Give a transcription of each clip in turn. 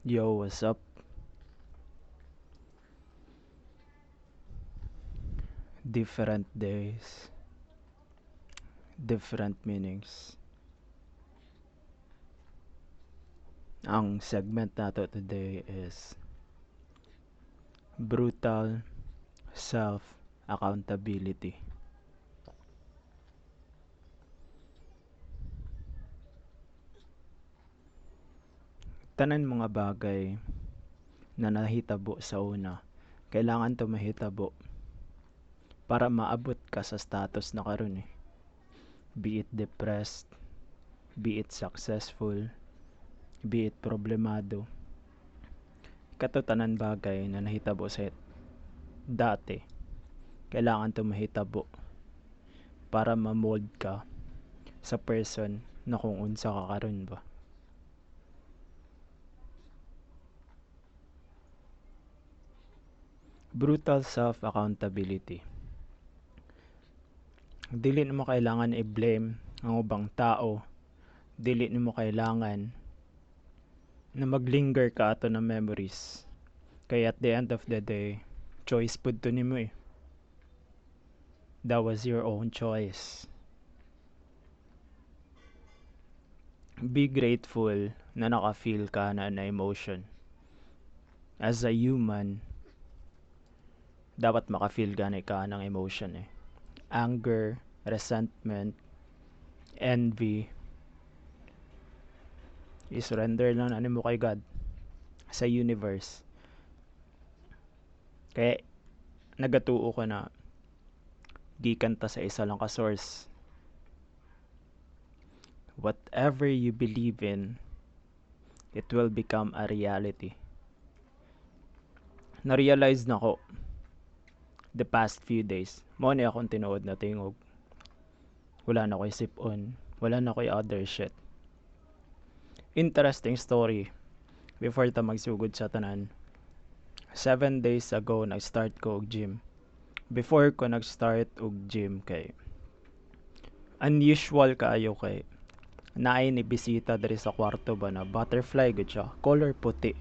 Yo, what's up? Different days, different meanings. Ang segment nato today is brutal self-accountability. Tanan mga bagay na nahitabo sa una, kailangan to mahitabo para maabot ka sa status na karon eh. Be it depressed, be it successful, be it problemado. Kato tanan bagay na nahitabo sa dati, kailangan to mahitabo para ma-mold ka sa person na kung unsa ka karon ba. Brutal self-accountability. Dili mo kailangan i-blame ang ubang tao. Dili mo kailangan na maglinger ka ato ng memories. Kaya at the end of the day, choice pud to nimo eh. That was your own choice. Be grateful na naka-feel ka na emotion. As a human, dapat maka-feel gani ka ng emotion eh. Anger, resentment, envy, i-surrender lang na mo kay God sa universe. Kaya nagatuo ko na gikan ta sa isa lang ka source. Whatever you believe in, it will become a reality. Na-realize na ko the past few days. Mo ni akong tinuod na tingog. Wala na ko'y sip-on. Wala na ko'y other shit. Interesting story. Before ta magsugod sa tanan. 7 days ago, nag-start ko og gym. Before ko nag-start og gym kay unusual kaayo kay naay ni bisita diri sa kwarto ba na butterfly gud siya. Color puti.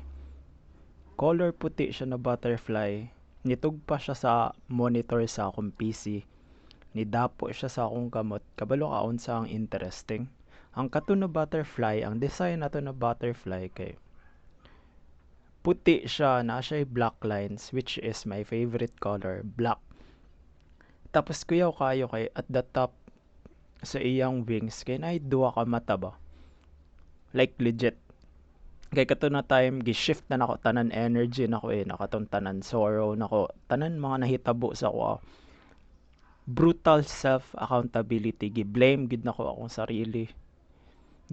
Color puti siya na butterfly. Nitugpa siya sa monitor sa akong PC. Nidapo siya sa akong kamot. Kabalo ka unsa ang interesting. Ang kato na butterfly, ang design nato na butterfly kay puti siya, na siya black lines which is my favorite color, black. Tapos kuyaw kayo kay at the top sa iyang wings kay naay duha ka mata ba. Like legit. Kay kato na time gi-shift na nako tanan energy nako eh, nakatong tanan sorrow nako, tanan mga nahitabo sa ko. Brutal self accountability, gi-blame gid nako akong sarili.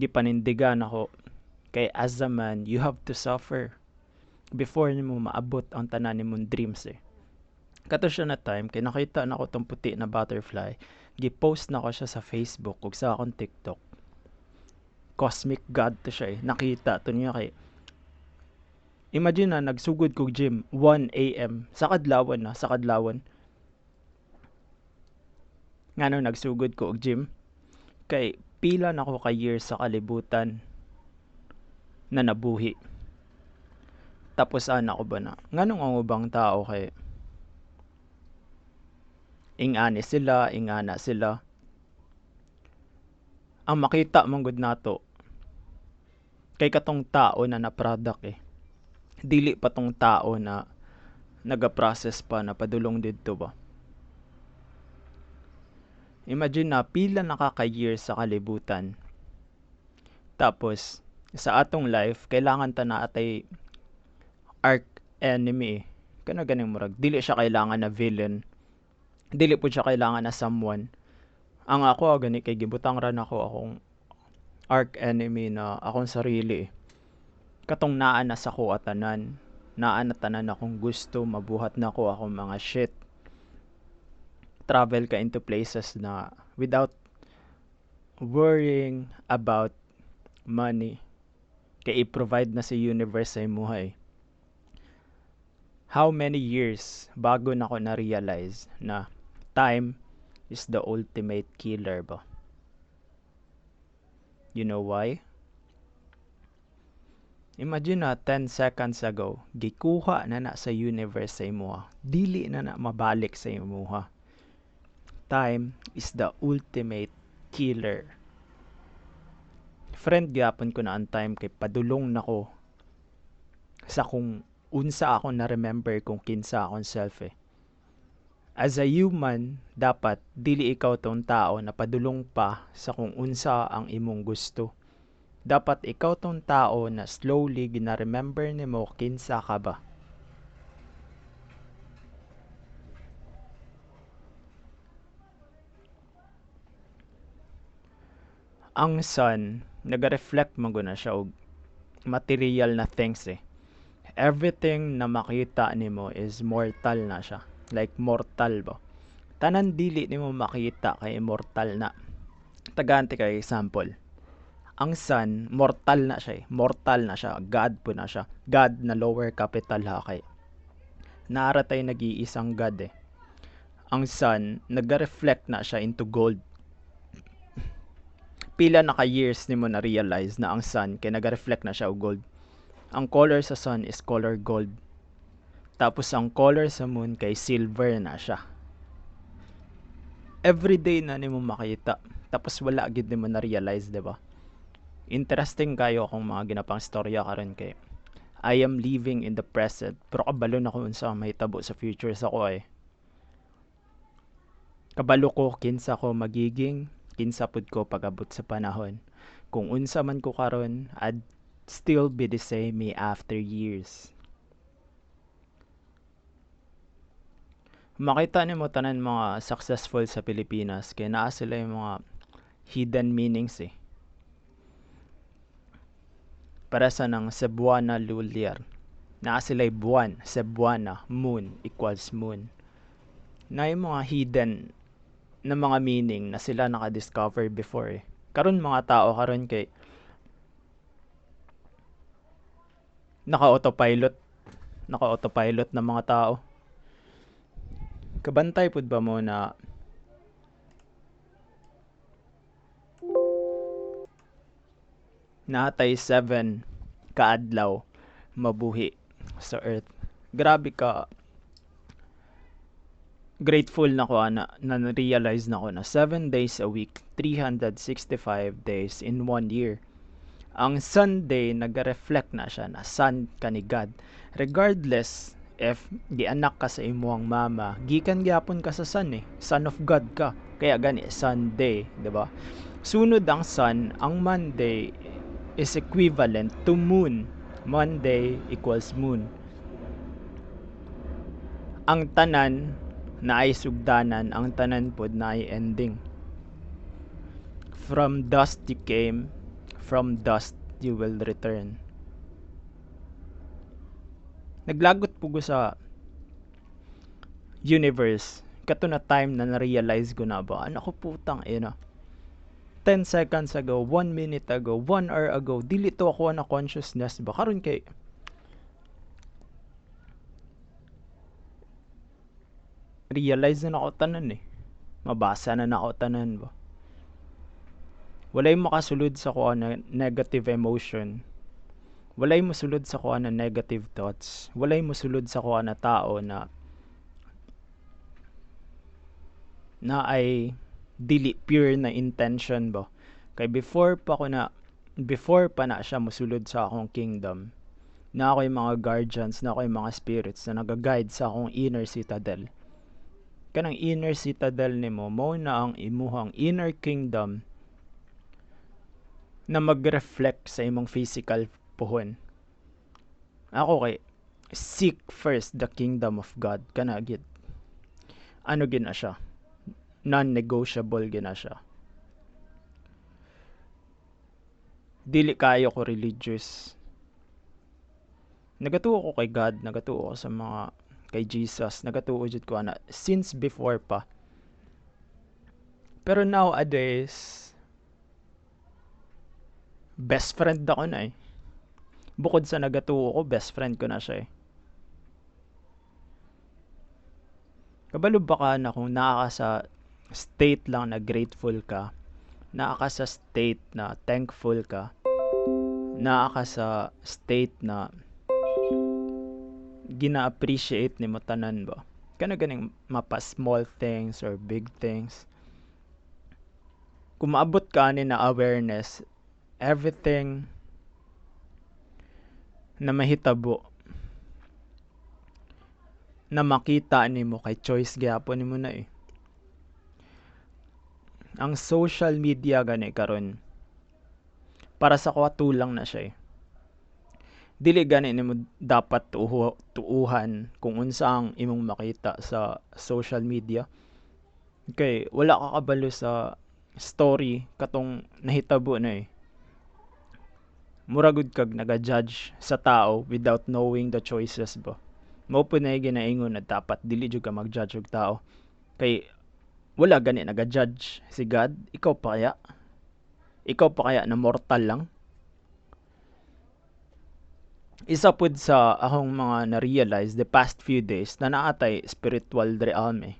Gipanindigan ako kay as a man you have to suffer before nimo maabot ang tanan nimong dreams eh. Kato siya na time kay nakita na ko tong puti na butterfly, gi-post na ko siya sa Facebook ug sa akong TikTok. Cosmic God to siya eh. Nakita to niya kay imagine na nagsugod kog gym 1 AM sa kadlawon na, sa kadlawon. Ngano nagsugod ko og gym kay pila na ko ka years sa kalibutan na nabuhi. Tapos ana ko ba na nganong ang ubang tao kay ingani sila, ingana sila. Ang makita mong gud nato kay katong tao na na-product eh. Dili pa tong tao na naga-process pa na padulong didto ba. Imagine na pila na ka years sa kalibutan. Tapos sa atong life kailangan ta na atay arc enemy eh. Kana ganing murag dili siya kailangan na villain. Dili pud siya kailangan na someone. Ang ako gani kay gibutang ran ako akong arc enemy na akong sarili eh. Katong naa na sa ko atanan, naa na tanan akong gusto, mabuhat na ko akong mga shit. Travel ka into places na without worrying about money. Kay i-provide na sa universe sa imuhay. How many years bago na ko na-realize na time is the ultimate killer ba? You know why? Imagine na 10 seconds ago, gikuha na sa universe sa imuha. Dili na mabalik sa imuha. Time is the ultimate killer. Friend gyapon ko na ang time kay padulong nako sa kung unsa ako na remember kung kinsa akong self eh. As a human, dapat dili ikaw tong tao na padulong pa sa kung unsa ang imong gusto. Dapat ikaw tong tao na slowly gina-remember nimo kinsa ka ba. Ang sun, nag-reflect man gud na siya og material na things eh. Everything na makita nimo is mortal na siya. Like mortal ba. Tanan dili nimo makita kay immortal na. Taganti kay example. Ang sun, mortal na siya eh. Mortal na siya. God po na siya. God na lower capital ha kay. Naratay nag-iisang God eh. Ang sun, nag-reflect na siya into gold. Pila na ka years nimo na realize na ang sun kay nag-reflect na siya og gold. Ang color sa sun is color gold. Tapos ang color sa moon kay silver na siya. Everyday na nimo makita. Tapos wala gid nimo na realize, 'di ba? Interesting kayo akong mga ginapang storya karon kay I am living in the present. Pero kabalo na ko unsa ang mahitabo sa future sa ko ay. Kabalo ko kinsa ko magiging, kinsa pud ko pagabot sa panahon. Kung unsa man ko karon, I'd still be the same me after years. Makita nimo tanan mga successful sa Pilipinas kay naa sila yung mga hidden meanings eh. Para sa ng Cebuana Luliar. Naa sila buwan, Cebuana, moon equals moon. Na yung mga hidden na mga meaning na sila naka-discover before eh. Karon mga tao karon kay naka-autopilot na mga tao. Kabantay pud ba mo na natay 7 kaadlaw mabuhi sa earth. Grabe ka grateful na ko na realize na ko na 7 days a week, 365 days in 1 year. Ang Sunday nag-reflect na siya na son ka ni God. Regardless if gianak ka sa imuhang mama, gikan gyapon ka sa son eh. Son of God ka. Kaya gani Sunday, 'di ba? Sunod ang sun, ang Monday is equivalent to moon. Monday equals moon. Ang tanan na ay sugdanan, ang tanan pod na ay ending. From dust you came, from dust you will return. Naglagot po ko sa universe. Kato na time na na-realize ko na ba, ano ko putang ina. 10 seconds ago, 1 minute ago, 1 hour ago, dili to ako na consciousness ba? Karon kay realize na ako tanan eh. Mabasa na ako tanan ba. Walay makasulod sa kuha na negative emotion. Walay mosulod sa kuha na negative thoughts. Walay mosulod sa kuha na tao na ay dili pure na intention ba. Kay before pa na siya mosulod sa akong kingdom, na ako yung mga guardians, na ako yung mga spirits na nag-guide sa akong inner citadel. Kanang inner citadel nimo mo na ang imuhang inner kingdom na mag-reflect sa imong physical puhon. Ako kay seek first the kingdom of God kana gid. Ano gina siya? Non-negotiable gina siya. Dili kayo ko religious. Nagatuo ko kay God, nagatuo ko sa mga kay Jesus, nagatuo jud ko ana since before pa. Pero nowadays best friend ako na eh. Bukod sa nagatuo ko, best friend ko na siya eh. Kabalo ba ka na kung nakaka sa state lang na grateful ka, nakaka sa state na thankful ka, naa ka sa state na gina-appreciate nimo tanan ba, kana ganing mapa small things or big things. Kung maabot ka ani na awareness, everything na mahitabo na makita nimo kay choice gyapon nimo na eh. Ang social media gani karon para sa kuwatulang na siya eh. Dili gani nimo dapat tuuhan kung unsa ang imong makita sa social media. Kay wala ka kabalo sa story katong nahitabo na eh. Mura gud kag naga-judge sa tao without knowing the choices ba. Mao po na ginaingon na dapat dili jud ka mag-judge og tao. Kay wala gani naga-judge si God. Ikaw pa kaya? Ikaw pa kaya na mortal lang? Isa pud sa akong mga na-realize the past few days na naatay spiritual realm eh.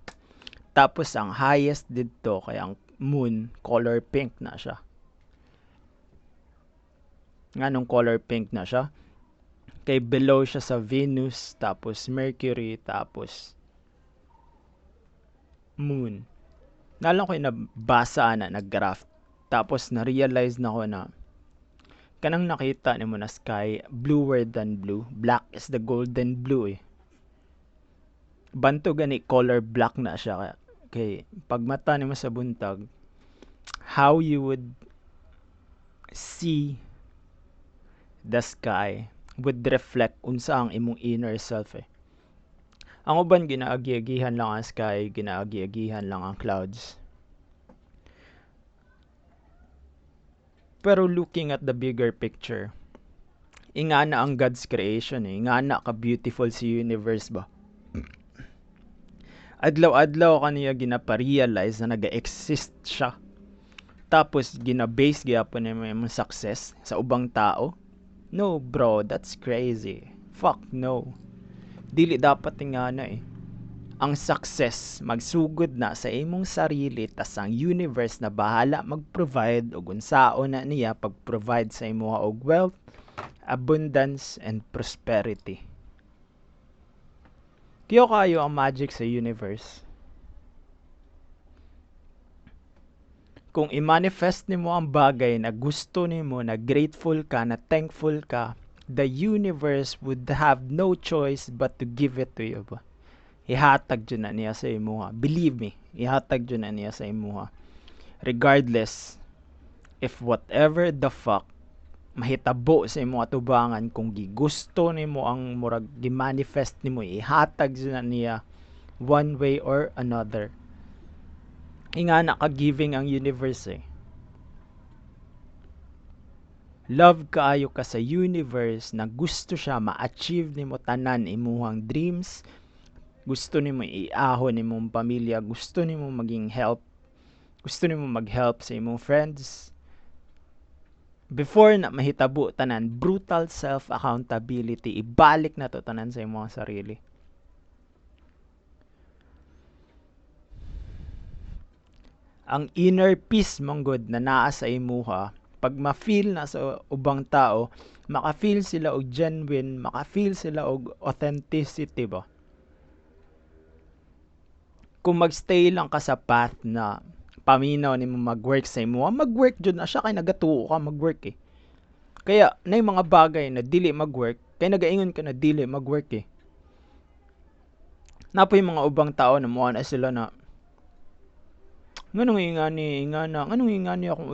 Tapos ang highest dito kay ang moon color pink na siya. Nganong color pink na siya? Kay below siya sa Venus, tapos Mercury, tapos Moon. Nalang ko yung nabasa na nag-graph. Tapos na-realize na ko na kanang nakita ni mo na sky, bluer than blue. Black is the golden blue eh. Banto gani color black na siya. Kay pag mata ni mo sa buntag, how you would see the sky would reflect unsa ang imong inner self eh. Ang uban ginaagi-agihan lang ang sky, ginaagi-agihan lang ang clouds. Pero looking at the bigger picture, ingana ang God's creation eh. Ingana ka beautiful si universe ba. Adlaw-adlaw kaniya ginapa-realize na naga-exist siya. Tapos gina-base gyapon ni imong success sa ubang tao. No bro, that's crazy. Fuck no. Dili dapat ingana eh. Ang success magsugod na sa imong sarili tas ang universe na bahala mag-provide og unsaon na niya pag-provide sa imo og wealth, abundance and prosperity. Kiyo kayo ang magic sa universe. Kung i-manifest nimo ang bagay na gusto nimo, na grateful ka, na thankful ka, the universe would have no choice but to give it to you. Ihatag dyan na niya sa imuha. Believe me, ihatag dyan na niya sa imuha. Regardless, if whatever the fuck mahitabo sa imong atubangan, kung gigusto nimo ang murag gi-manifest nimo, ihatag dyan na niya one way or another. Ingana ka giving ang universe eh. Love kaayo ka sa universe na gusto siya ma-achieve nimo tanan imuhang dreams. Gusto nimo iahon nimong pamilya, gusto nimo maging help. Gusto nimo mag-help sa imong friends. Before na mahitabo tanan, brutal self-accountability, ibalik na to tanan sa imong sarili. Ang inner peace mong good na naa sa imuha, pag ma-feel na sa ubang tao, maka-feel sila og genuine, maka-feel sila og authenticity ba? Kung magstay lang ka sa path na paminaw nimo mag-work sa imuha, mag-work jud na siya kay nagatuo ka mag-work eh. Kaya nay mga bagay na dili mag-work, kay nagaingon ka na dili mag-work eh. Napoy mga ubang tao na mo na sila na nganong ingani akong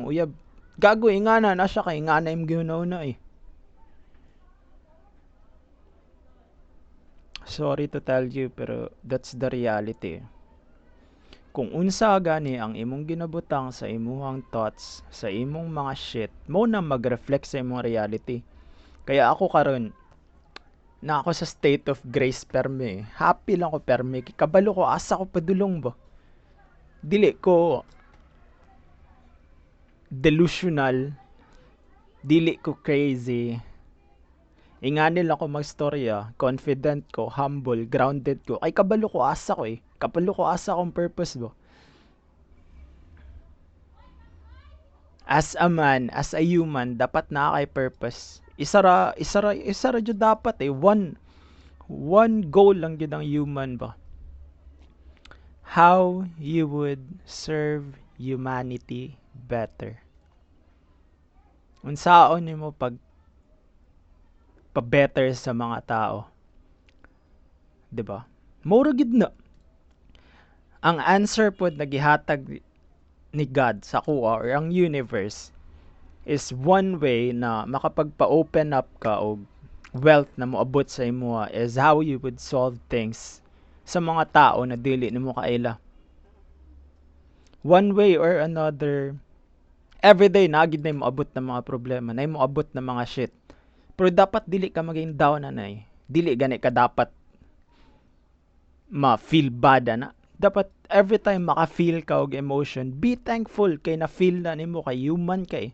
uyab. Gago ingana na siya kay ingana im gihuna eh. Sorry to tell you pero that's the reality. Kung unsa gani ang imong ginabutang sa imong thoughts, sa imong mga shit, mo na mag-reflect sa imong reality. Kaya ako karon na ako sa state of grace perme. Happy lang ko perme. Kabalo ko asa ko padulong ba. Dili ko delusional, dili ko crazy. Ingani lang ko magstorya, confident ko, humble, grounded ko. Ay kabalo ko asa ko eh. Kabalo ko asa akong purpose ba. As a man, as a human, dapat na kay purpose. Isara jud dapat eh. One goal lang jud ang human ba. How you would serve humanity better. Unsaon nimo pag pa-better sa mga tao, 'di ba? Mura gid na. Ang answer pod nagihatag ni God sa kuha or ang universe is one way na makapagpa-open up ka og wealth na moabot sa imo is how you would solve things sa mga tao na dili nimo kaila. One way or another, everyday na gid na moabot ng mga problema, na moabot ng mga shit. Pero dapat dili ka maging down na Dili gani ka dapat ma-feel bad na. Dapat every time maka-feel ka og emotion, be thankful kay na-feel na nimo kay human kay.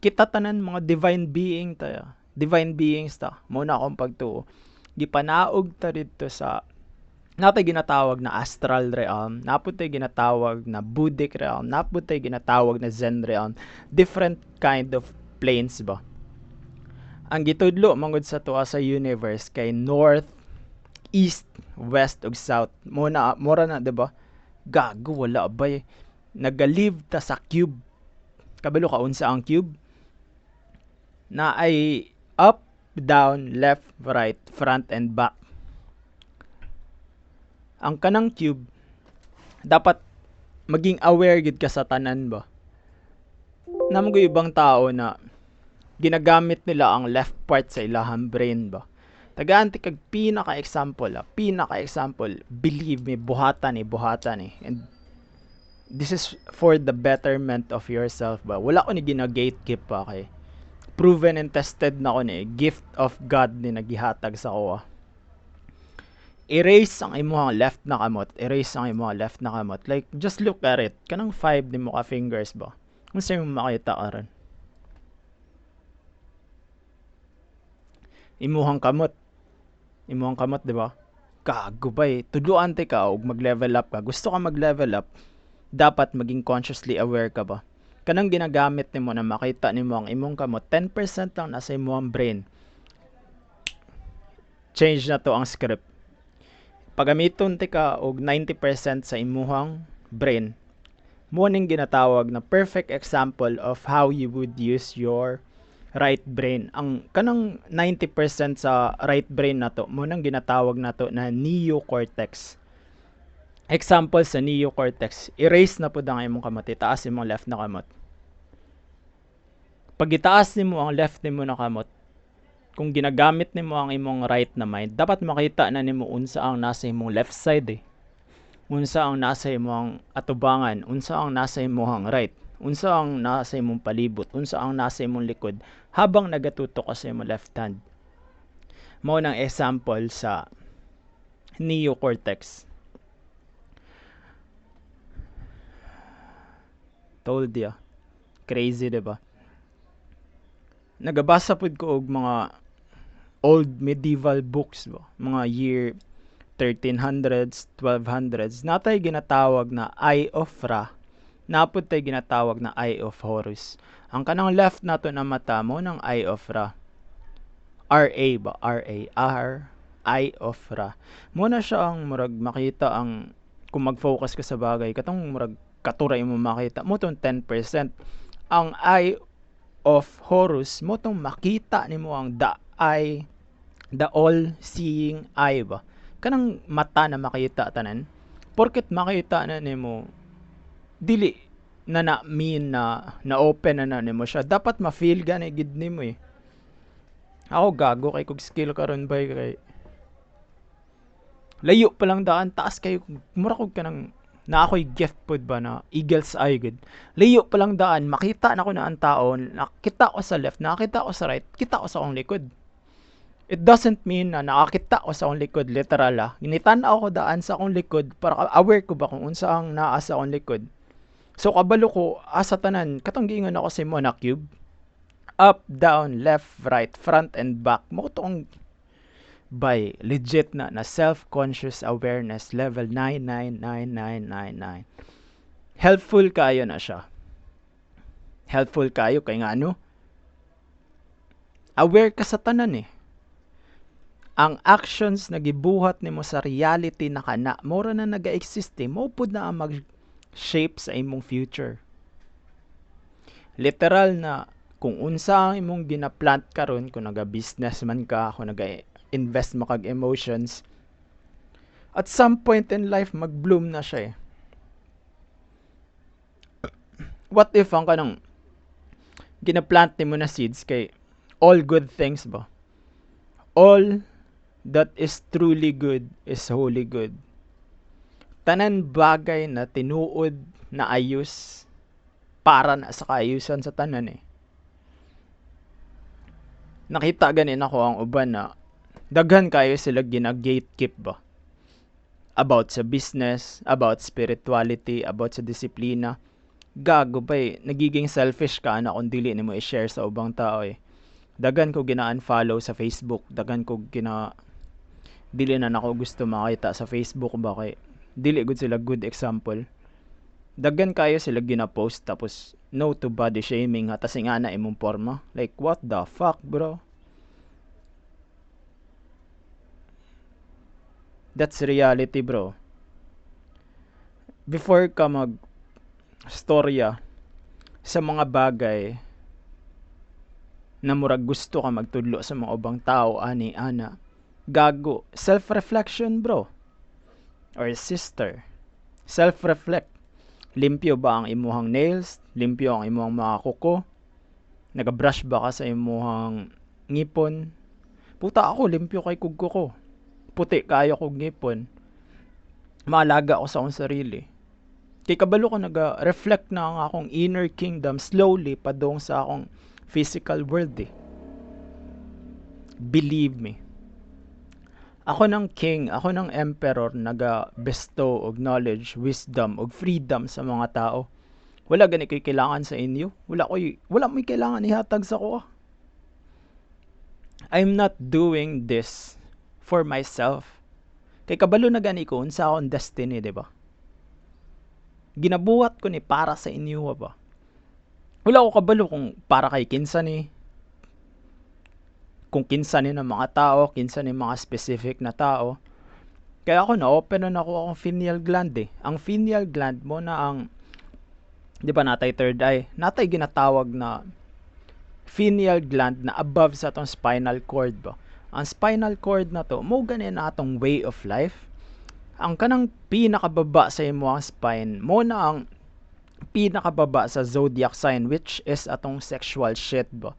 Kita tanan mga divine being ta. Divine beings ta. Mo na akong pagtuo. Gipanaog ta dito sa natay ginatawag na astral realm, naputay ginatawag na Buddhic realm, naputay ginatawag na Zen realm. Different kind of planes ba. Ang gitudlo mangod sa tuwa sa universe kay north, east, west ug south. Mora na 'di ba? Gago wala bay. Nagalive ta sa cube. Kabalo ka unsa ang cube? Na ay up, down, left, right, front and back. Ang kanang cube dapat maging aware gid ka sa tanan ba. Namo ibang tao na ginagamit nila ang left part sa ilahang brain ba. Tagaan ti kag pinaka-example, believe me, buhatan eh. And this is for the betterment of yourself ba. Wala ko ni gina-gatekeep pa kay. Proven and tested na ko ni, gift of God ni nagihatag sa ko. Erase ang imong left na kamot. Like, just look at it. Kanang 5 ni mo ka fingers ba? Kung sa'yo mo makita aron. Imuhang kamot, 'di ba? Kagubay, tudloan te ka og mag-level up ka. Gusto ka mag-level up, dapat maging consciously aware ka ba. Kanang ginagamit nimo na makita nimo ang imong kamot, 10% lang nasa imong brain. Change na to ang script. Pagamiton te ka og 90% sa imong brain. Mo ning ginatawag na perfect example of how you would use your right brain. Ang kanang 90% sa right brain nato mo nang ginatawag nato na neocortex. Example sa neocortex, erase na pud ang imong kamot, itaas imong left na kamot. Pag itaas nimo ang left nimo na kamot, kung ginagamit nimo ang imong right na mind, dapat makita na nimo unsa ang nasa imong left side eh. Unsa ang nasa imong atubangan, unsa ang nasa imong right, unsa ang nasa imong palibot, unsa ang nasa imong likod habang nagatutok ka sa imong left hand. Mao nang example sa neocortex. Told ya. Crazy, diba? Nagabasa pud ko og mga old medieval books ba, mga year 1300s, 1200s, natay ginatawag na Eye of Ra, napod tay ginatawag na Eye of Horus. Ang kanang left nato na mata mo ng Eye of Ra. RA ba? Eye of Ra. Mo na siya ang murag makita ang kung mag-focus ka sa bagay, katong murag katuray mo makita mo tong 10%. Ang Eye of Horus mo tong makita nimo ang the all-seeing eye ba. Kanang mata na makita tanan. Porket makita na nimo dili na mean na open na nimo siya. Dapat ma-feel gani gid nimo eh. Ako gago kay kog skill karon bay kay layo pa lang daan taas kay mura kog kanang na ako'y gift pod ba na eagle's eye good. Layo pa lang daan, makita na ko na ang tao, nakita ko sa left, nakita ko sa right, kita ko sa akong likod. It doesn't mean na nakakita ko sa akong likod, literal Ginitan-aw ko daan sa akong likod para aware ko ba kung unsa ang naa sa akong likod. So kabalo ko, asa tanan, katong giingon ako sa mo na cube. Up, down, left, right, front, and back. Mo to ang by legit na self-conscious awareness level 99999. Helpful kayo na siya. helpful kayo kay nga ano, aware ka sa tanan eh. Ang actions na gibuhat nimo sa reality na kana, mora na naga-exist eh, mo pud na ang mag-shape sa imong future. Literal na kung unsa ang imong ginaplant karon, kung naga-business man ka, kung naga-invest mo kag emotions, at some point in life mag-bloom na siya eh. What if ang kanang ginaplant nimo na seeds kay all good things ba? All that is truly good is wholly good. Tanan bagay na tinuod na ayos para na sa kaayusan sa tanan eh. Nakita ganin ako ang uban na daghan kayo sila gina-gatekeep ba? About sa business, about spirituality, about sa disiplina. Gago ba eh, nagiging selfish ka na kung dili nimo i-share sa ubang tao eh. Daghan ko gina-unfollow sa Facebook, daghan ko dili na nako gusto makita sa Facebook ba kay dili gud sila good example. Daghan kayo sila gina-post tapos no to body shaming ha tas nga na imong porma. Like what the fuck, bro? That's reality, bro. Before ka mag storya sa mga bagay na murag gusto ka magtudlo sa mga ubang tao ani ana, gago, self-reflection, bro. Or sister, self-reflect. Limpyo ba ang imuhang nails? Limpyo ang imuhang mga kuko? Naga-brush ba ka sa imuhang ngipon? Puta ako, limpyo kay kugko ko. Puti kayo kog ngipon. Maalaga ako sa akong sarili. Kay kabalo ko naga-reflect na ang akong inner kingdom slowly padong sa akong physical world eh. Believe me. Ako ng king, ako ng emperor naga-bestow og knowledge, wisdom, og freedom sa mga tao. Wala gani ko'y kailangan sa inyo. Wala mo'y kailangan ihatag sa ko. I'm not doing this for myself. Kay kabalo na gani ko unsa akong destiny, di ba? Ginabuhat ko ni para sa inyo ba? Wala ko kabalo kung para kay kinsa ni, kung kinsa ni ng mga tao, kinsa ni mga specific na tao. Kaya ako na-open na ako akong pineal gland eh. Ang pineal gland mo na ang, di ba natay third eye, natay ginatawag na pineal gland na above sa atong spinal cord ba. Ang spinal cord na to, mo ganin na atong way of life. Ang kanang pinakababa sa imo ang spine, mo na ang pinakababa sa zodiac sign which is atong sexual shit ba.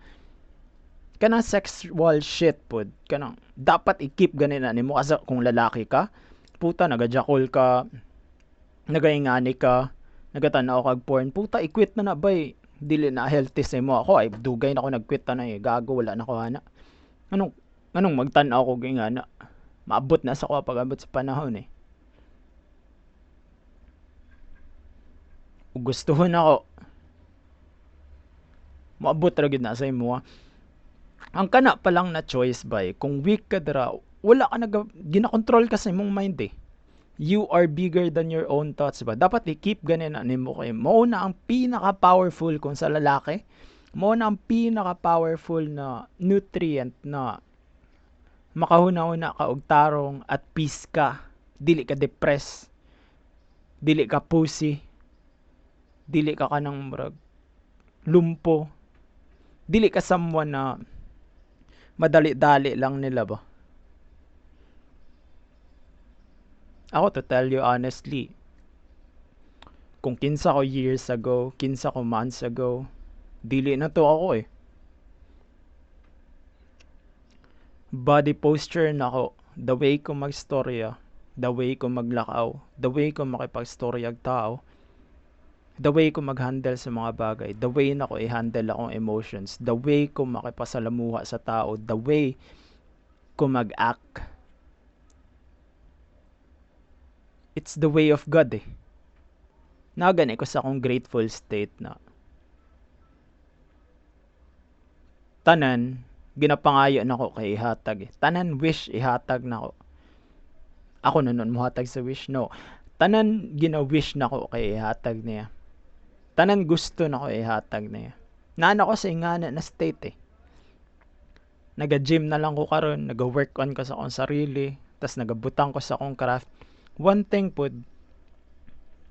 Kanang sexual shit pod, kanang dapat i-keep ganin na nimo kasi kung lalaki ka, puta nagajakol ka, nagaingani ka, nagatanaw kag porn, puta i-quit na bay. Dili na healthy sa imo. Ako ay dugay na ako nag-quit na eh, gago wala na ko ana. Anong magtan-aw ko gingana? Maabot na sa ko pag-abot sa panahon eh. Ug gustuhon ako maabot ra gid na sa imo. Ang kana pa lang na choice bay, kung weak ka dira, wala ka gina-control ka sa imong mind eh. You are bigger than your own thoughts ba. Dapat i-keep ganin na nimo kay mo na ang pinaka-powerful kung sa lalaki. Mo na ang pinaka-powerful na nutrient na makahuna-huna ka og tarong at peace ka. Dili ka depressed. Dili ka pussy. Dili ka kanang murag lumpo. Dili ka someone na madali-dali lang nila ba. Ako to tell you honestly, kung kinsa ko years ago, kinsa ko months ago, dili na to ako eh. Body posture na ako, the way ko magstorya, the way ko maglakaw, the way ko makipagstorya ag tao, the way ko mag-handle sa mga bagay, the way na ko i-handle akong emotions, the way ko makipasalamuha sa tao, the way ko mag-act. It's the way of God eh. Nagani ko sa akong grateful state na tanan, ginapangayo na ko kay ihatag eh. Tanan wish ihatag na ko. Ako na nun muhatag sa wish, no. Tanan gina-wish na ko kay ihatag niya. Tanan gusto na ko ihatag niya. Naana ko sa ingana na state eh. Naga-gym na lang ko karon, naga-work on ko sa akong sarili, tas nagabutang ko sa akong craft. One thing pod,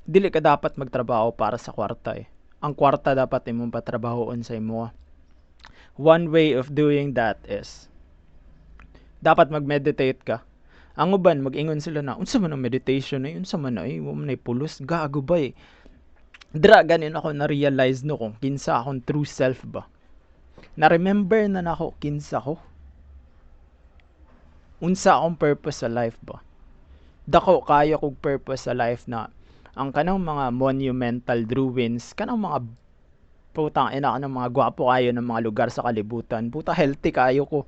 dili ka dapat magtrabaho para sa kwarta eh. Ang kwarta dapat imong patrabahoon sa imo. One way of doing that is dapat mag-meditate ka. Ang uban mag-ingon sila na unsa man ang meditation ay unsa man ay mo man ay pulos gago ba eh. Dra ganin ako na realize no kung kinsa akong true self ba. Na remember na nako kinsa ko. Unsa akong purpose sa life ba. Dako kayo kog purpose sa life na ang kanang mga monumental ruins, kanang mga putang ina kanang mga gwapo kayo ng mga lugar sa kalibutan. Puta healthy kayo ko.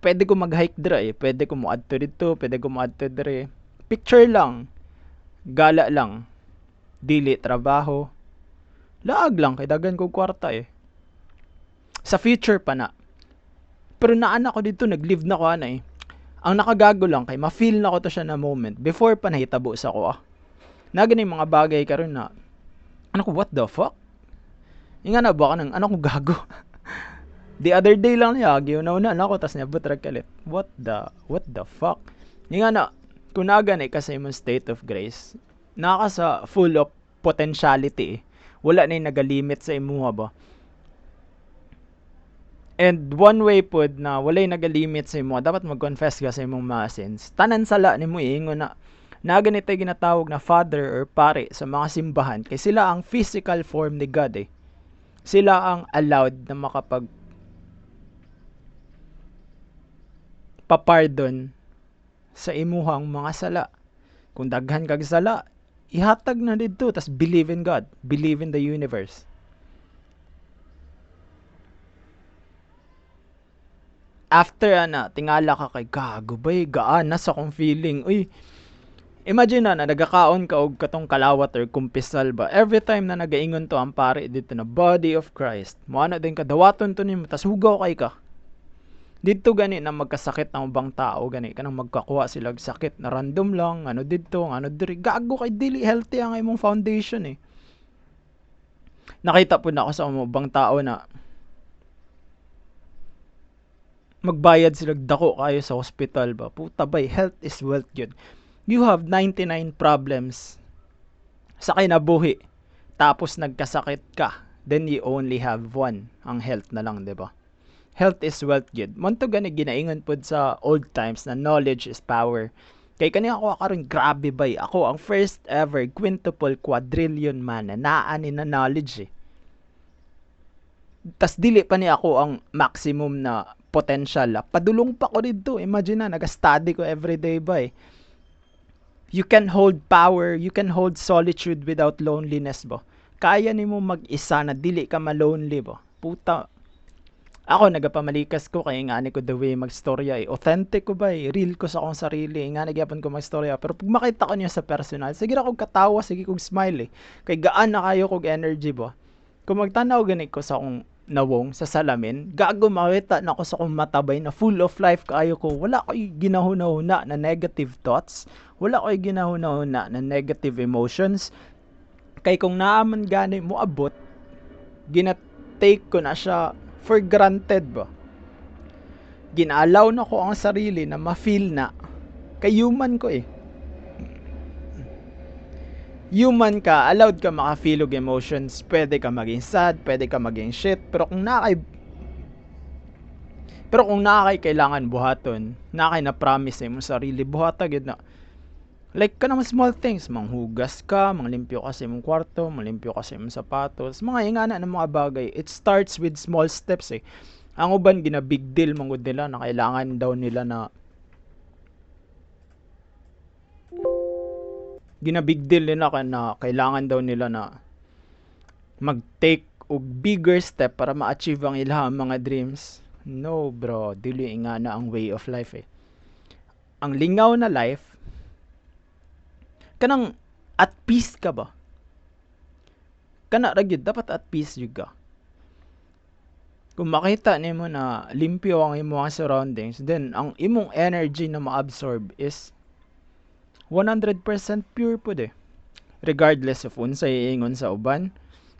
Pwede ko mag-hike dira eh. Pwede ko moadto dito, pwede ko moadto dire. Picture lang. Gala lang. Dili trabaho. Laag lang kay dagan kog kwarta eh. Sa future pa na. Pero naan ako dito, nag-live na ko ana eh. Ang nakagago lang kay ma-feel na ko to siya na moment before pa nahitabo sa ko ah. Na ganing mga bagay karon na ano ko what the fuck? Inga na ba ka nang ano ko gago? The other day lang niya giuna-una na ako tas niabot ra kalit. What the fuck? Inga na kung nagan kasi mo state of grace. Naka sa full of potentiality eh. Wala na yung nagalimit sa imuha ba? And one way pod na walay nagalimit sa imo, dapat mag-confess ka sa imong mga sins. Tanan sala nimo ingon na ganito ginatawag na father or pare sa mga simbahan kay sila ang physical form ni God eh. Sila ang allowed na makapag papardon sa imuhang mga sala. Kung daghan kag sala, ihatag na didto tas believe in God, believe in the universe. After tingala ka kay gago bay gaan na sa kong feeling. Uy, imagine na nagakaon ka og katong kalawat or kumpisal ba. Every time na nagaingon to ang pare dito na body of Christ. Mo ana din ka dawaton to nimo tas hugaw kay ka. Dito gani na magkasakit ang ubang tao gani kanang magkakuha sila og sakit na random lang ano dito ano diri gago kay dili healthy ang imong foundation eh. Nakita po na ako sa ubang tao na magbayad sila dako kayo sa hospital ba. Puta bay, health is wealth yun. You have 99 problems sa kinabuhi. Tapos nagkasakit ka. Then you only have one. Ang health na lang, di ba? Health is wealth yun. Monto gani ginaingon pod sa old times na knowledge is power. Kay kani ako karon grabe bay. Ako ang first ever quintuple quadrillion man na naa ni na knowledge eh. Tas dili pa ni ako ang maximum na potential. Padulong pa ko dito. Imagine na, nag-study ko everyday ba eh. You can hold power, you can hold solitude without loneliness ba. Kaya ni mo mag-isa na dili ka ma-lonely ba. Puta. Ako nagapamalikas ko kay nga ko the way mag-storya eh. Authentic ko ba eh. Real ko sa akong sarili. Nga nagyapon ko mag-storya. Pero pag makita ko niya sa personal, sige ra kog katawa, sige kog smile eh. Kay gaan na kayo kog energy ba. Kung magtanaw ganit ko sa akong nawong sa salamin, gago makita na ako sa akong matabay na full of life kaayo ko. Wala ko'y ginahuna-huna na negative thoughts. Wala ko'y ginahuna-huna na negative emotions. Kay kung naaman gani mo abot, gina-take ko na siya for granted ba. Ginaalaw na ko ang sarili na ma-feel na kay human ko eh. Human ka, allowed ka maka-feel og emotions. Pwede ka maging sad, pwede ka maging shit, pero kung kailangan buhaton, nakay na promise mo sarili buhata gid na. Like ka naman small things, manghugas ka, manglimpyo ka sa imong kwarto, manglimpyo ka sa imong sapatos, mga ingana ng mga bagay. It starts with small steps eh. Ang uban gina big deal mangud nila na kailangan daw nila na ginabig deal nila na kailangan daw nila na mag-take og bigger step para ma-achieve ang ilang mga dreams. No bro, dili nga na ang way of life eh. Ang lingaw na life, kanang at peace ka ba? Kana ragid dapat at peace jud ka. Kung makita nimo na limpyo ang imong surroundings, then ang imong energy na ma-absorb is 100% pure po de. Regardless of unsay ingon sa uban,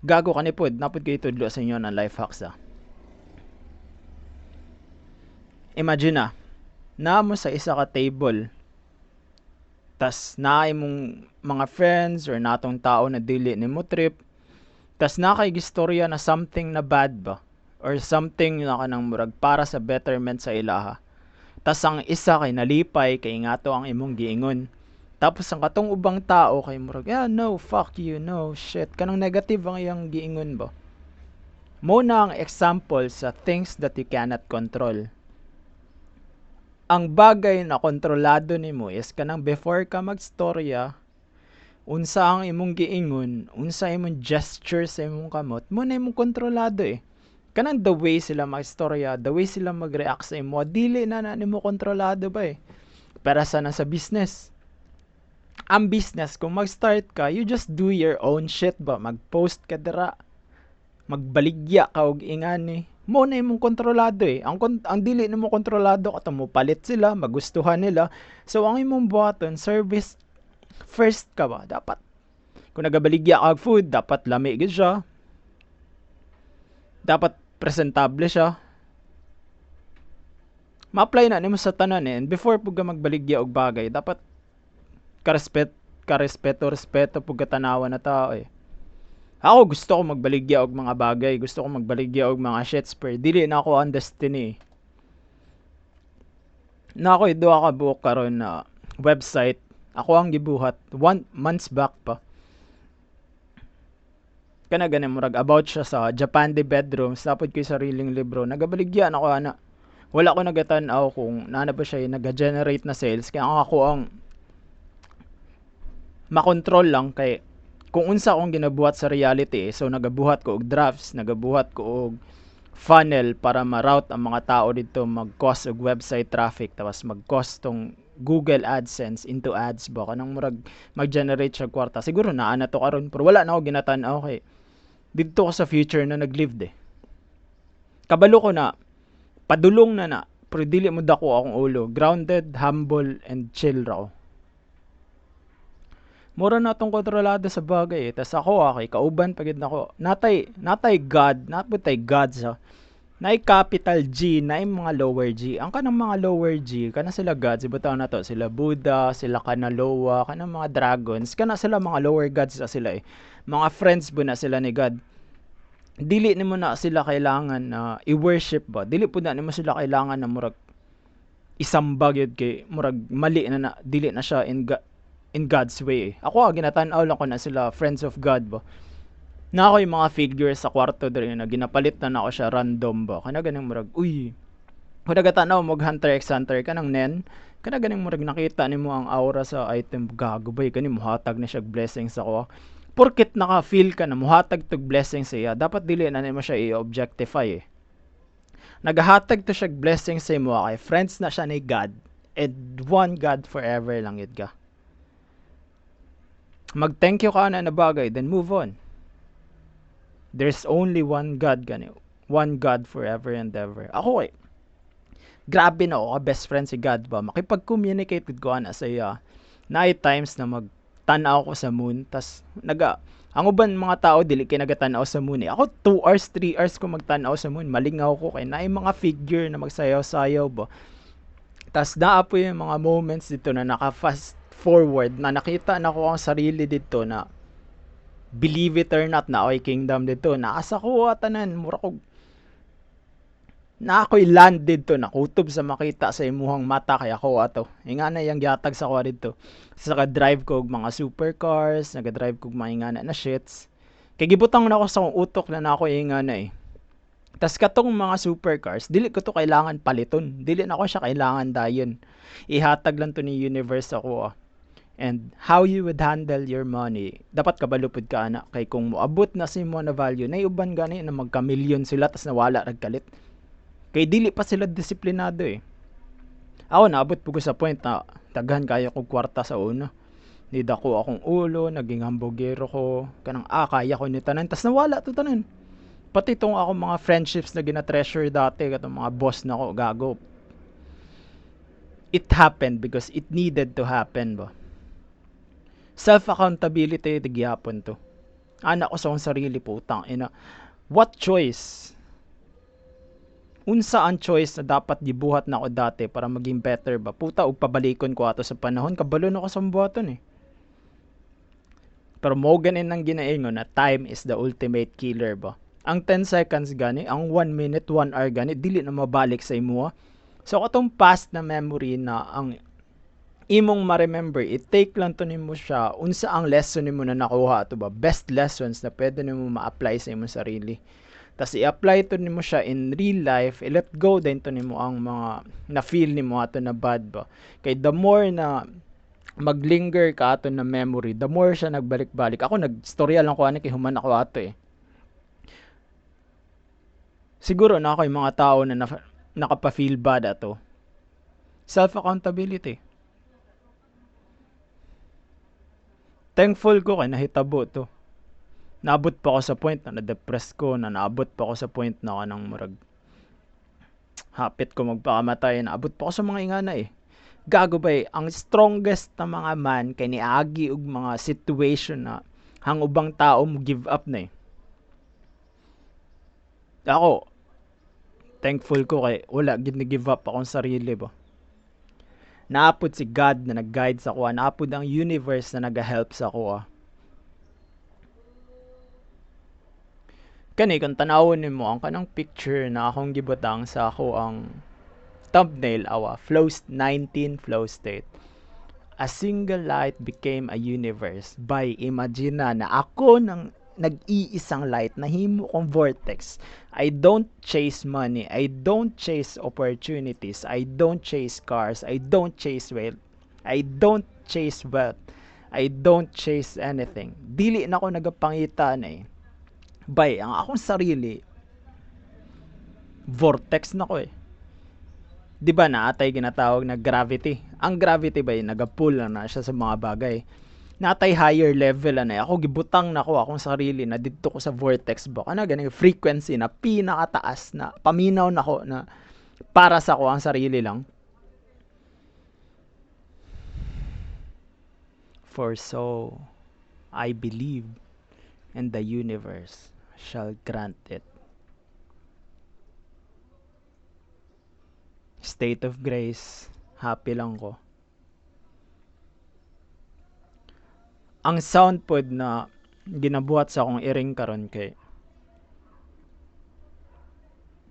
Gago kanipod, napod kayo tudlo sa inyo ng life hacks Imagine na mo sa isa ka table, tas naay mong mga friends or natong tao na dili ni mo trip, tas nakay gistorya na something na bad ba, or something na kanang murag para sa betterment sa ilaha. Tas ang isa kay nalipay kay ngato ang imong giingon. Tapos ang katong ubang tao kay murag, yeah, no, fuck you, no, shit. Kanang negative ang iyang giingon ba. Mo na ang example sa things that you cannot control. Ang bagay na kontrolado nimo is kanang before ka magstorya, unsa ang imong giingon, unsa imong gesture sa imong kamot, mo na imong kontrolado Kanang the way sila magstorya, the way sila magreact sa imo, dili na nimo kontrolado ba Para sana sa business. Ang business, kung mag-start ka, you just do your own shit ba? Mag-post ka dira, magbaligya ka og ingani. Mo na imong kontrolado Ang dili nimo kontrolado ka mo palit sila, magustuhan nila. So ang imong buhaton, service first ka ba? Dapat kung nagabaligya ka og food, dapat lami gid siya. Dapat presentable siya. Ma-apply na nimo sa tanan and before pug ka magbaligya og bagay, dapat respeto pug katanawan na tao Ako gusto ko magbaligya og mga bagay, gusto ko magbaligya og mga shits per dili na ako ang destiny. Na ako duha ka buok karon na website, ako ang gibuhat 1 months back pa. Kana ganin murag about siya sa Japan de bedrooms, tapos ko sariling libro, nagabaligya na ako ana. Wala ko nagatan-aw kung naana ba siya naga-generate na sales, kaya ako ang makontrol lang kay kung unsa akong ginabuhat sa reality so nagabuhat ko og drafts, nagabuhat ko og funnel para ma-route ang mga tao dito mag-cost og website traffic tapos mag-cost tong Google AdSense into ads ba kanang murag mag-generate siya kwarta. Siguro naa na to karon pero wala na ako ginatan-aw kay dito ko sa future na nag-live Kabalo ko na padulong na pero dili mo dako akong ulo. Grounded, humble and chill ra ko. Mura na tong kontrolado sa bagay tas ako kay kauban pagid nako natay God naputay God sa nay capital G nay mga lower G ang kanang mga lower G kana sila gods ibutaw na to sila Buddha sila Kanaloa kanang mga dragons kana sila mga lower gods sa sila mga friends bu na sila ni God dili nimo na sila kailangan na i-worship ba dili pud na nimo sila kailangan na murag isamba gyud kay murag mali na dili na siya in God's way Ako ginatan-aw lang ko na sila friends of God ba. Na ako yung mga figures sa kwarto diri na ginapalit na ako siya random ba. Kana ganing murag uy. Kung nagatanaw mo Hunter x Hunter kanang nen, kana ganing murag nakita nimo ang aura sa item gago bay kani muhatag na siya blessings ako. Porket naka-feel ka na muhatag tog blessings sa iya, dapat dili na nimo siya i-objectify Nagahatag to siya blessings sa imo kay friends na siya ni God and one God forever lang yun ka. Mag-thank you ka na bagay, then move on. There's only one God gani. One God forever and ever. Ako grabe na ako, best friend si God ba. Makipag-communicate with ko ana sa iya. Night times na magtanaw ko sa moon, tas ang uban mga tao dili kay nagatanaw sa moon Ako 2 hours, 3 hours ko magtanaw sa moon. Malingaw ko kay naay mga figure na magsayaw-sayaw ba. Tas naa po yung mga moments dito na naka-fast forward na nakita na ko ang sarili dito na believe it or not na okay kingdom dito na asa ko tanan mura ko na ako'y land dito na kutob sa makita sa imuhang mata kaya ako ato nga na yung gihatag sa ko dito saka drive ko og mga supercars naga-drive ko og mga ingana na shits kay gibutang na ako sa utok na ako ingana tas katong mga supercars dili ko to kailangan paliton dili na ko siya kailangan dayon ihatag lang to ni universe ako and how you would handle your money dapat kabalupod ka ana kay kung moabot na si mo na value na uban gani na magka-million sila tas nawala rag kalit kay dili pa sila disiplinado ako naabot po ko sa point na daghan kayo kog kwarta sa una need ako akong ulo naging hambogero ko kanang kaya ko ni tanan tas nawala to tanan pati tong ako mga friendships na gina-treasure dati katong mga boss na ko gago it happened because it needed to happen ba self accountability di gyapon to Anak ko sa akong sarili, putang ina. What choice? Unsa ang choice na dapat gibuhat na ako dati para maging better ba? Puta, ug pabalikon ko ato sa panahon, kabalo na ako sa buhaton eh. Pero mo ganin ang ginaingon na time is the ultimate killer ba? Ang 10 seconds gani, ang 1 minute, 1 hour gani, dili na mabalik sa imo. So katong past na memory na ang imong ma-remember, i-take lang to nimo siya unsa ang lesson nimo na nakuha to ba? Best lessons na pwede nimo ma-apply sa imong sarili. Tas i-apply to nimo siya in real life, i-let go din to nimo ang mga na-feel nimo ato na bad ba. Kay the more na maglinger ka ato na memory, the more siya nagbalik-balik. Ako nagstorya lang ko ani kay human ako ato eh. Siguro na ako yung mga tao na nakapa-feel bad ato. Self-accountability. Thankful ko kay nahitabo to. Naabot pa ako sa point na na-depress ko, na naabot pa ako sa point na kanang murag hapit ko magpakamatay, naabot pa ako sa mga ingana eh. Gago ba eh, ang strongest na mga man kay niagi og mga situation na hang ubang tao mo give up na eh. Ako, thankful ko kay wala gid ni give up akong sarili ba. Naapod si God na nag-guide sa ako, naapod ang universe na nag-help sa ako. Kani kung tanawon nimo ang kanang picture na akong gibutang sa ako ang thumbnail awa flow 19 flow state. A single light became a universe by imagine na ako nang nag-iisang light na himo kong vortex. I don't chase money, I don't chase opportunities, I don't chase cars, I don't chase wealth, I don't chase wealth, I don't chase anything. Dili na ako nagapangita na eh. Bay, ang akong sarili, vortex na ko eh. Di ba naatay ginatawag na gravity? Ang gravity ba nagapull na siya sa mga bagay. Natay higher level na ako gibutang na ko akong sarili na dito ko sa vortex ba kana ganing frequency na pinakataas na paminaw na ko na para sa ko ang sarili lang. For so I believe and the universe shall grant it. State of grace, happy lang ko. Ang sound pod na ginabuhat sa akong iring karon kay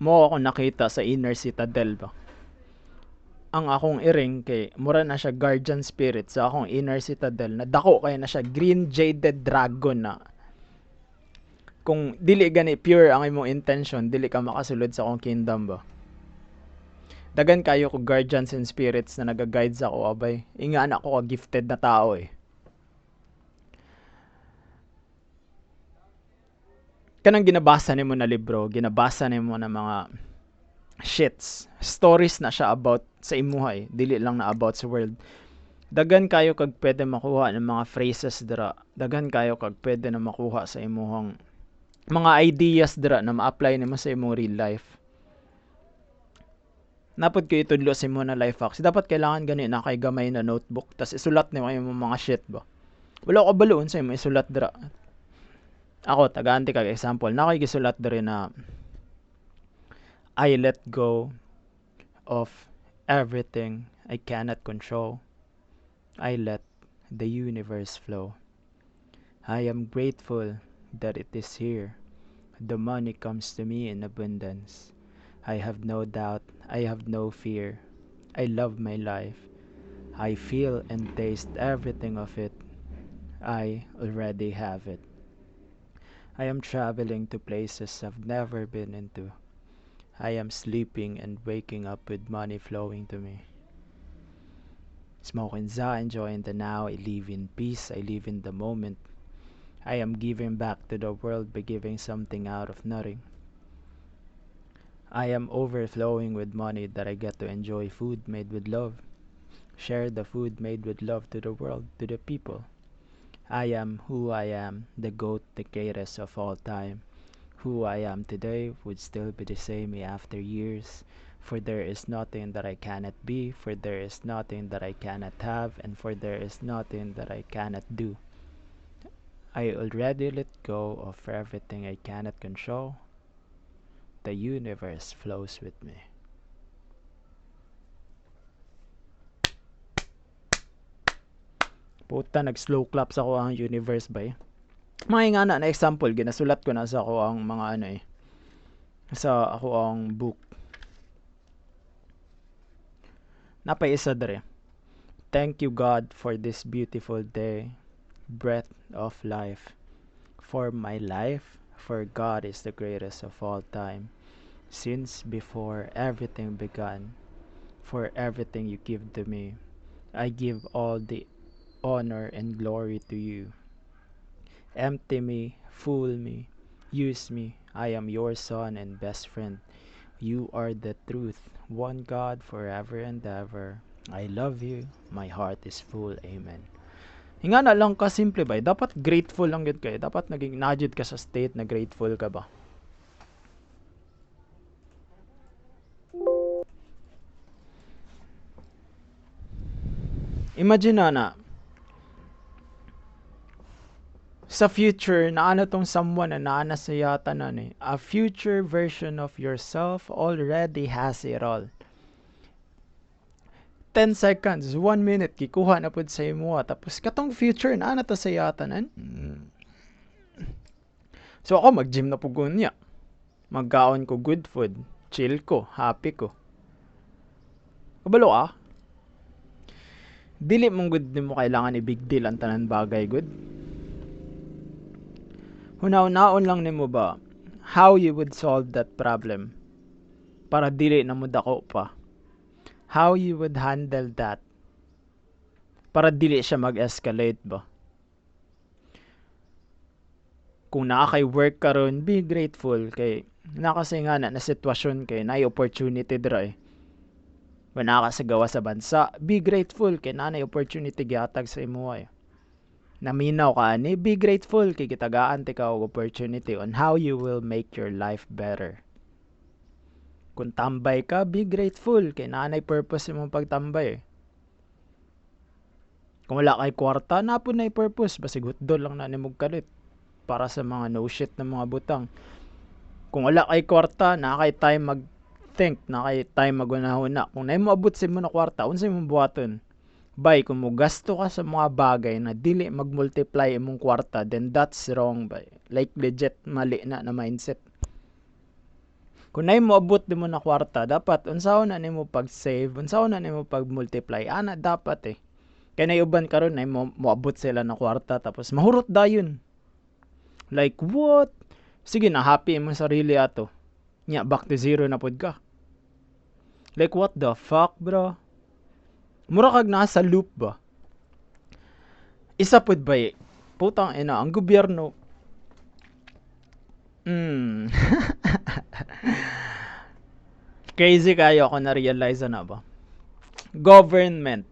mo ako nakita sa inner citadel ba. Ang akong iring kay mura na siya guardian spirit sa akong inner citadel na dako kay na siya green jaded dragon na kung dili gani pure ang imong intention dili ka makasulod sa akong kingdom ba. Dagan kayo ko guardians and spirits na naga-guide sa ako abay. Inga anak ko ka gifted na tao eh. Kanang ginabasa nimo na libro, ginabasa nimo na mga shits, stories na siya about sa imuhay, dili lang na about sa world. Dagan kayo kag pwede makuha ng mga phrases dira. Dagan kayo kag pwede na makuha sa imuhang mga ideas dira na ma-apply nimo sa imong real life. Napod ko itudlo sa imo na life hacks. Dapat kailangan gani na kay gamay na notebook tas isulat nimo yung mga shit ba. Wala ko baloon sa imo isulat dira. Ako taga-anti kag example, na ko'y gisulat diri na I let go of everything I cannot control. I let the universe flow. I am grateful that it is here. The money comes to me in abundance. I have no doubt, I have no fear. I love my life. I feel and taste everything of it. I already have it. I am traveling to places I've never been into. I am sleeping and waking up with money flowing to me. Smoking za, enjoying the now. I live in peace. I live in the moment. I am giving back to the world by giving something out of nothing. I am overflowing with money that I get to enjoy food made with love. Share the food made with love to the world, to the people. I am who I am, the GOAT, the greatest of all time. Who I am today would still be the same after years. For there is nothing that I cannot be, for there is nothing that I cannot have, and for there is nothing that I cannot do. I already let go of everything I cannot control. The universe flows with me. Puta, nag-slow claps ako ang universe ba eh. Mga nga na example, ginasulat ko na sa ako ang mga ano eh. Sa ako ang book. Napaisa dre. Thank you God for this beautiful day, breath of life. For my life, for God is the greatest of all time. Since before everything began, for everything you give to me, I give all the honor and glory to you. Empty me, fool me, use me. I am your son and best friend. You are the truth, one God forever and ever. I love you. My heart is full. Amen. Hinga na lang ka simple ba? Dapat grateful lang yun kayo. Dapat naging najud ka sa state na grateful ka ba? Imagine na sa future na ano tong someone na naana sa yata na ni. A future version of yourself already has it all. 10 seconds, 1 minute, kikuha na pod sa imo. Tapos katong future na to sa yata nan. So ako mag-gym na po niya. Magkaon ko good food. Chill ko, happy ko. Kabalo ka? Dili mong good mo kailangan i-big deal ang tanan bagay good. Hunaw-naon lang nimo ba how you would solve that problem para dili na mo dako pa. How you would handle that para dili siya mag-escalate ba. Kung naa kay work karon, be grateful kay nakasi nga na sitwasyon kay na opportunity dra eh. When nakasagawa sa bansa, be grateful kay nanay opportunity gihatag sa imo eh. Naminaw ka ani, be grateful kay gitagaan ti ka og opportunity on how you will make your life better. Kung tambay ka, be grateful kay nanay purpose imong pagtambay. Kung wala kay kwarta, napon na purpose, basig hutdol lang na nimog kalit para sa mga no shit na mga butang. Kung wala kay kwarta, na kay time mag-think, na kay time magunahuna. Kung na mo abot sa mo na kwarta, unsay mo buhaton? Bay, kung mo gasto ka sa mga bagay na dili mag-multiply imong kwarta, then that's wrong bay. Like legit mali na mindset. Kung na mo abot di mo na kwarta, dapat unsahon na nimo pag-save, unsahon na nimo pag-multiply. Ana dapat eh. Kaya na uban karon na mo abot sila na kwarta tapos mahurot dayon. Like what? Sige na happy mo sarili ato. Nya back to zero na pod ka. Like what the fuck, bro? Mura kag nasa loop ba? Isa pod ba eh? Putang ina, ang gobyerno. Crazy kayo ako na-realize na ba? Government.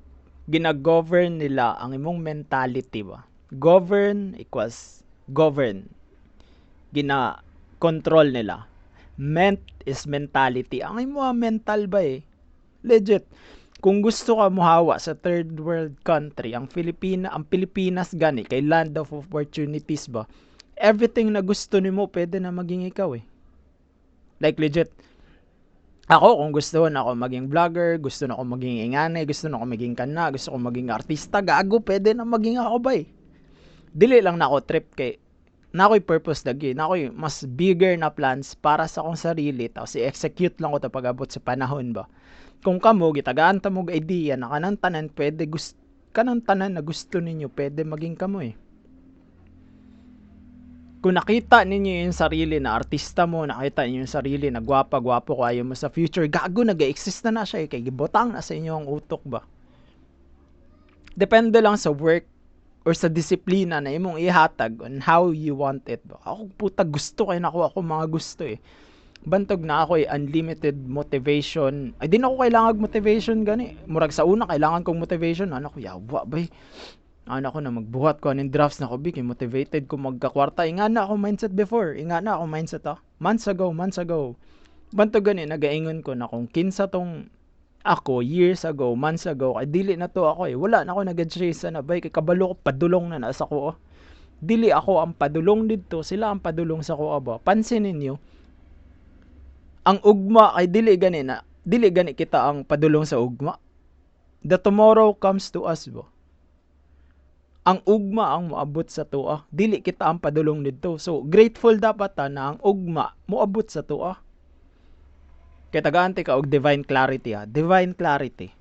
Gina-govern nila ang imong mentality ba? Govern equals govern. Gina-control nila. Ment is mentality. Ang imong mental ba eh? Legit. Kung gusto ka muhawa sa third world country, ang Pilipinas gani kay land of opportunities ba? Everything na gusto nimo pwede na maging ikaw eh. Like legit. Ako kung gusto na ako maging vlogger, gusto na ako maging ingane, gusto na ako maging kana, gusto ko maging artista, gago pwede na maging ako ba eh. Dili lang na ako trip kay na ako'y purpose lagi, na ako'y mas bigger na plans para sa akong sarili, tapos i-execute lang ko ito pag-abot sa panahon ba. Kung kamo, gitagaan ta mo idea na kanang tanan pwede, kanang tanan na gusto ninyo, pwede maging kamo eh. Kung nakita ninyo yung sarili na artista mo, nakita ninyo yung sarili na gwapa-gwapo ko ayaw mo sa future, gago, nag-exist na siya eh, kay gibotang na sa inyo ang utok ba. Depende lang sa work or sa disiplina na imong ihatag on how you want it ba. Ako puta gusto kay nako ako mga gusto eh. Bantog na ako unlimited motivation. Ay di na ako kailangan motivation gani. Murag sa una kailangan kong motivation. Ano ko yawa bay. Ano ko na magbuhat ko aning drafts na ko big motivated ko magkakwarta. Inga na ako mindset before. Inga na ako mindset months ago. Bantog gani nagaingon ko na kung kinsa tong ako years ago, months ago, ay dili na to ako eh. Wala na ako nag-chase na bay kay kabalo ko padulong na nasa ko. Dili ako ang padulong didto, sila ang padulong sa kuha ba. Pansinin niyo, ang ugma ay dili gani kita ang padulong sa ugma. The tomorrow comes to us ba. Ang ugma ang moabot sa tuwa, dili kita ang padulong didto. So grateful dapat ta na ang ugma moabot sa tuwa. Kaya tagaante ka og divine clarity ha. Divine clarity.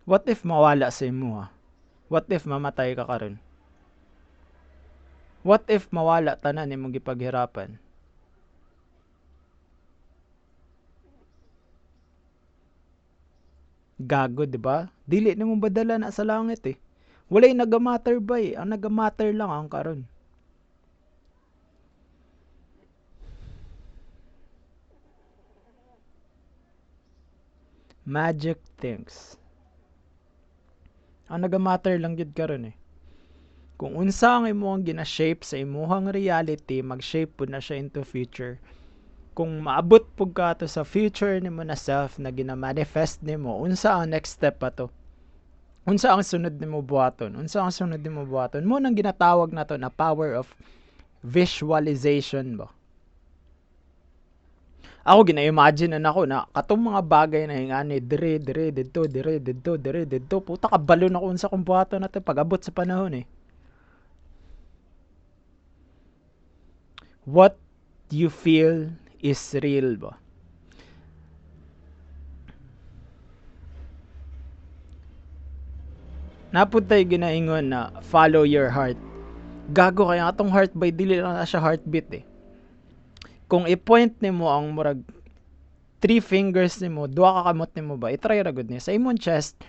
What if mawala sa imo ha? What if mamatay ka karon? What if mawala tanan imong gipaghirapan? Gago, di ba? Dili nimo badala na sa langit eh. Walay nagamatter ba eh. Ang nagamatter lang ang karon. Magic things. Ang nagamatter lang gid karon eh. Kung unsa ang imong gina-shape sa imong reality, mag-shape pud na siya into future. Kung maabot pug ka to sa future nimo na self na gina-manifest nimo, unsa ang next step pa to? Unsa ang sunod nimo buhaton? Unsa ang sunod nimo buhaton? Mo nang ginatawag nato na power of visualization ba? Ako gina-imagine na nako na katong mga bagay na ingani dire didto puta ka balon ako unsa kung buhaton nato pag-abot sa panahon eh. What you feel is real ba? Napud tay ginaingon na follow your heart. Gago kaya atong heart by dili lang na siya heartbeat eh. Kung i-point nimo ang murag 3 fingers nimo, duha ka kamot nimo ba? I-try ra gud ni sa imong chest.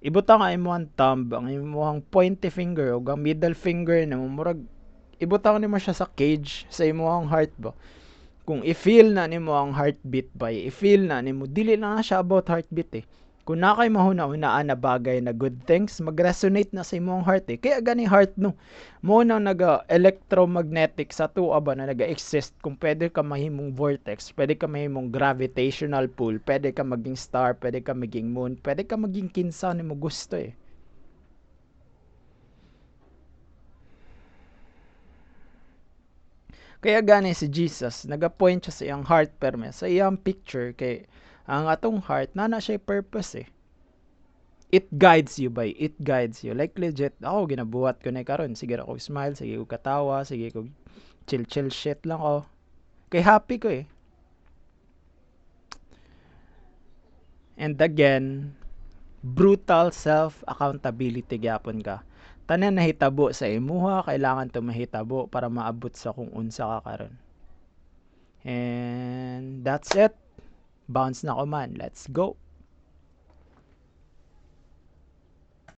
Ibutang ang imong thumb, ang imong pointy finger o ang middle finger nimo murag ibutang nimo siya sa cage sa imong heart ba. Kung i-feel na nimo ang heartbeat ba, i-feel na nimo dili na siya about heartbeat eh. Kung na kay mahuna-unaan na bagay na good things, mag-resonate na sa imong heart eh. Kaya gani heart no. Mo na naga-electromagnetic sa tuwa ba na naga-exist. Kung pwede ka mahimong vortex, pwede ka mahimong gravitational pull, pwede ka maging star, pwede ka maging moon, pwede ka maging kinsa ni mo gusto eh. Kaya gani si Jesus, nagapoint siya sa iyang heart perme, sa iyang picture kay ang atong heart na siya purpose eh. It guides you by, it guides you. Like legit, ako ginabuhat ko na karon. Sige ako smile, sige ko katawa, sige ko chill shit lang ako. Kay happy ko eh. And again, brutal self-accountability gyapon ka. Tanan nahitabo sa imuha, kailangan to mahitabo para maabot sa kung unsa ka karon. And that's it. Bounce na ko man. Let's go.